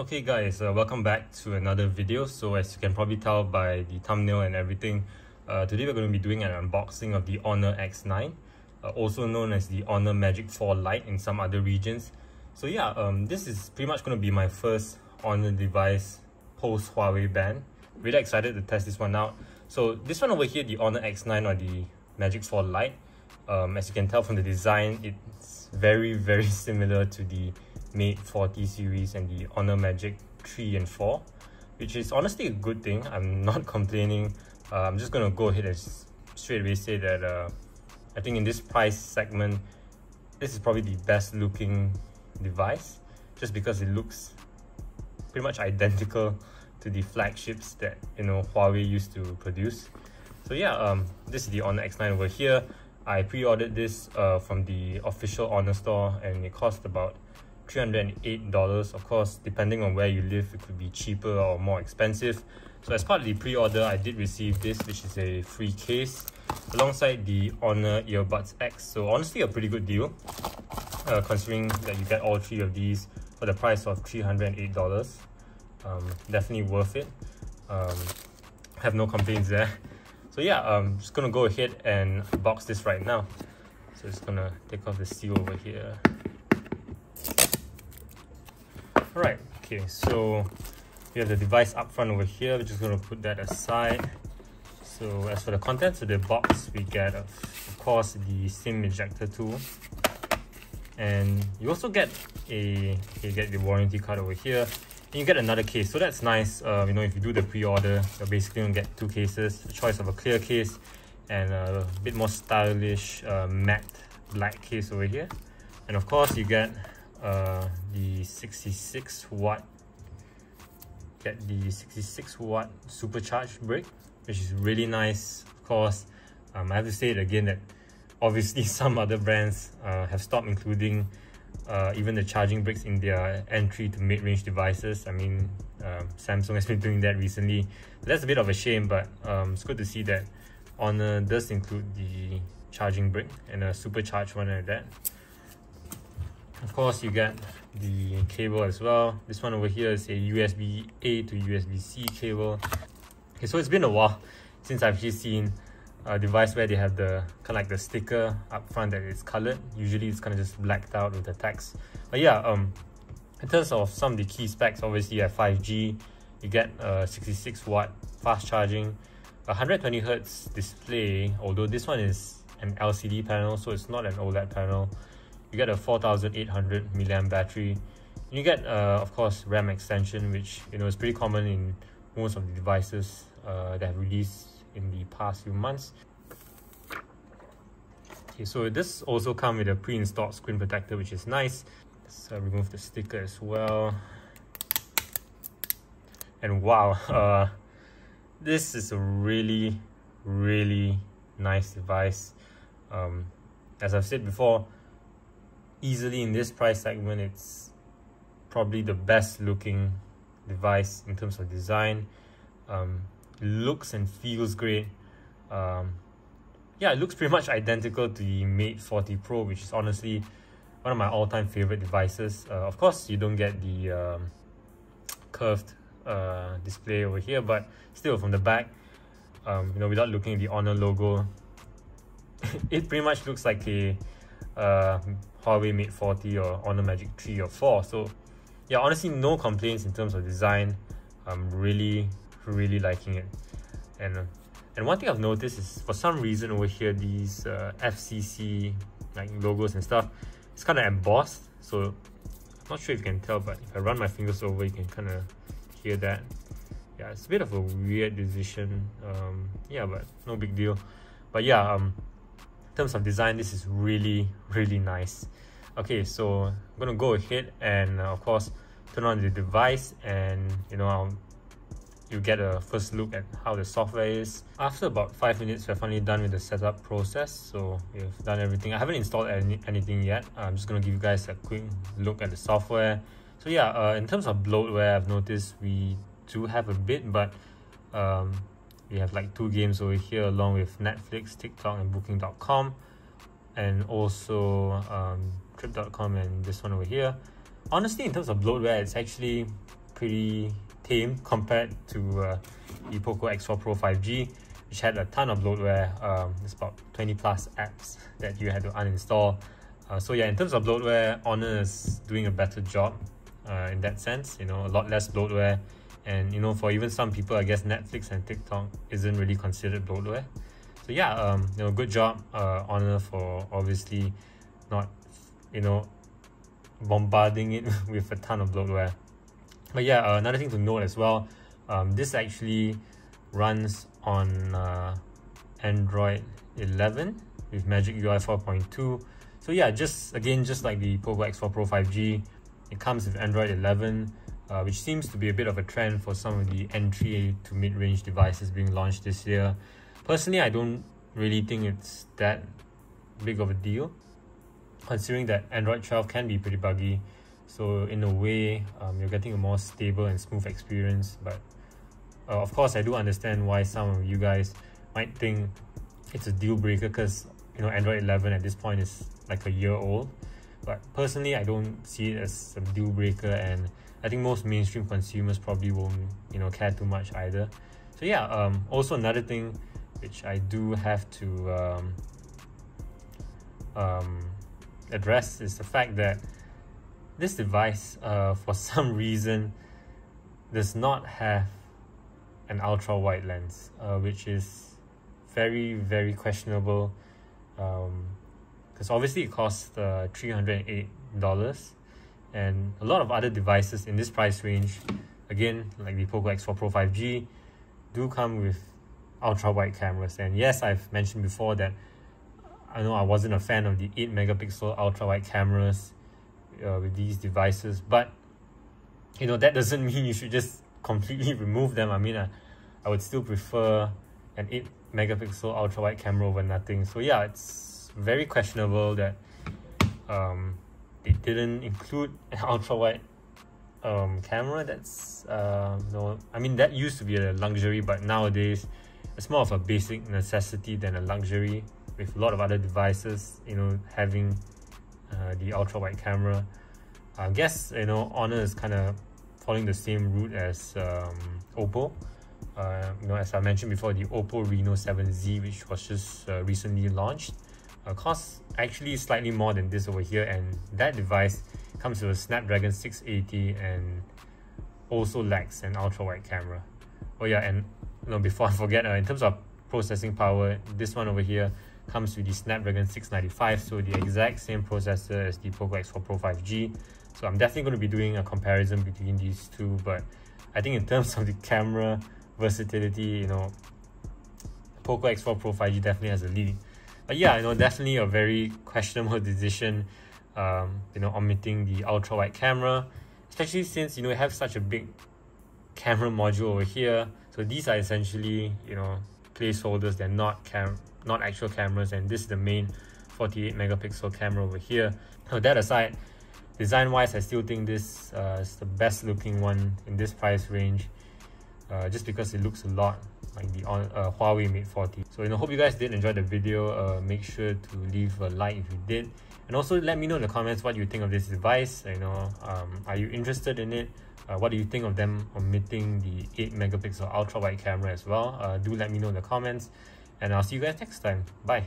Okay guys, welcome back to another video. So as you can probably tell by the thumbnail and everything, today we're going to be doing an unboxing of the Honor X9, also known as the Honor Magic 4 Lite in some other regions. So yeah, this is pretty much going to be my first Honor device post Huawei ban. Really excited to test this one out. So this one over here, the Honor X9 or the Magic 4 Lite, as you can tell from the design, it's very similar to the Mate 40 series and the Honor Magic 3 and 4, which is honestly a good thing. I'm not complaining. I'm just going to go ahead and straight away say that I think in this price segment, this is probably the best looking device, just because it looks pretty much identical to the flagships that Huawei used to produce. So yeah, this is the Honor X9 over here. I pre-ordered this from the official Honor store, and it cost about $308. Of course, depending on where you live, it could be cheaper or more expensive. So as part of the pre-order, I did receive this, which is a free case alongside the Honor Earbuds X. So honestly, a pretty good deal, considering that you get all three of these for the price of $308. Definitely worth it. Have no complaints there. So yeah, I'm just gonna go ahead and box this right now. So just gonna take off the seal over here. Alright, okay, so we have the device up front over here. We're just going to put that aside. So as for the contents of the box, we get, of course, the SIM ejector tool. And you also get the warranty card over here. And you get another case, so that's nice. If you do the pre-order, you're basically going to get two cases. A choice of a clear case and a bit more stylish matte black case over here. And of course, you get the 66 watt supercharged brick, which is really nice. Of course, I have to say it again that obviously some other brands have stopped including even the charging bricks in their entry to mid-range devices. I mean, Samsung has been doing that recently. That's a bit of a shame, but it's good to see that Honor does include the charging brick and a supercharged one at that. Of course, you get the cable as well. This one over here is a USB-A to USB-C cable. Okay, so it's been a while since I've actually seen a device where they have the kind of like the sticker up front that is colored. Usually it's kind of just blacked out with the text. But yeah, in terms of some of the key specs, obviously you have 5G, you get 66 watt fast charging, 120 Hz display, although this one is an LCD panel, so it's not an OLED panel. You get a 4800 mAh battery. You get, of course, RAM extension, which is pretty common in most of the devices that have released in the past few months. Okay, so this also comes with a pre-installed screen protector, which is nice. Let's remove the sticker as well. And wow, this is a really nice device. As I've said before, easily in this price segment, it's probably the best looking device in terms of design. Looks and feels great. Yeah, it looks pretty much identical to the Mate 40 Pro, which is honestly one of my all-time favorite devices. Of course, you don't get the curved display over here, but still from the back, without looking at the Honor logo, it pretty much looks like a Huawei Mate 40 or Honor Magic 3 or 4. So yeah, honestly, no complaints in terms of design. I'm really liking it. And one thing I've noticed is, for some reason over here, these FCC like logos and stuff, it's kind of embossed. So I'm not sure if you can tell, but if I run my fingers over, you can kind of hear that. Yeah, it's a bit of a weird decision. Yeah, but no big deal. But yeah, in terms of design, this is really nice. Okay, so I'm gonna go ahead and of course turn on the device, and you get a first look at how the software is. After about 5 minutes, we're finally done with the setup process. So we've done everything. I haven't installed anything yet. I'm just gonna give you guys a quick look at the software. So yeah, in terms of bloatware, I've noticed we do have a bit, but we have like 2 games over here, along with Netflix, TikTok, and Booking.com, and also Trip.com and this one over here. Honestly, in terms of bloatware, it's actually pretty tame compared to the Poco X4 Pro 5G, which had a ton of bloatware. It's about 20 plus apps that you had to uninstall. So yeah, in terms of bloatware, Honor is doing a better job in that sense. You know, a lot less bloatware, and you know, for even some people, I guess Netflix and TikTok isn't really considered bloatware. So yeah, you know, good job Honor for obviously not, you know, bombarding it with a ton of bloatware. But yeah, another thing to note as well, this actually runs on Android 11 with Magic UI 4.2. So yeah, just like the Poco X4 Pro 5G, it comes with Android 11, which seems to be a bit of a trend for some of the entry to mid-range devices being launched this year. Personally, I don't really think it's that big of a deal, considering that Android 12 can be pretty buggy. So in a way, you're getting a more stable and smooth experience. But of course, I do understand why some of you guys might think it's a deal breaker, because you know, Android 11 at this point is like a year old. But personally, I don't see it as a deal breaker, and I think most mainstream consumers probably won't, you know, care too much either. So yeah, also another thing which I do have to address is the fact that this device, for some reason, does not have an ultra wide lens, which is very, very questionable, because obviously it costs $308, and a lot of other devices in this price range, again like the Poco X4 Pro 5G, do come with ultra wide cameras. And yes, I've mentioned before that I know I wasn't a fan of the 8 megapixel ultra wide cameras with these devices, but you know, that doesn't mean you should just completely remove them. I mean, I would still prefer an 8 megapixel ultra wide camera over nothing. So yeah, it's very questionable that they didn't include an ultra wide camera. That's no, I mean, that used to be a luxury, but nowadays it's more of a basic necessity than a luxury, with a lot of other devices, you know, having the ultra wide camera. I guess, you know, Honor is kind of following the same route as Oppo. You know, as I mentioned before, the Oppo Reno 7Z, which was just recently launched, costs actually slightly more than this over here, and that device comes with a Snapdragon 680 and also lacks an ultra wide camera. Oh yeah, and you know, before I forget, in terms of processing power, this one over here comes with the Snapdragon 695, so the exact same processor as the Poco X4 Pro 5G. So I'm definitely going to be doing a comparison between these two, but I think in terms of the camera versatility, you know, Poco X4 Pro 5G definitely has a lead. But yeah, you know, definitely a very questionable decision, you know, omitting the ultra wide camera, especially since, you know, we have such a big camera module over here. So these are essentially, you know, placeholders. They're not actual cameras, and this is the main 48 megapixel camera over here. Now, that aside, design wise, I still think this is the best looking one in this price range, just because it looks a lot like the Huawei Mate 40. So, you know, hope you guys did enjoy the video. Make sure to leave a like if you did, and also let me know in the comments what you think of this device. You know, are you interested in it? What do you think of them omitting the 8 megapixel ultra wide camera as well? Do let me know in the comments, and I'll see you guys next time. Bye.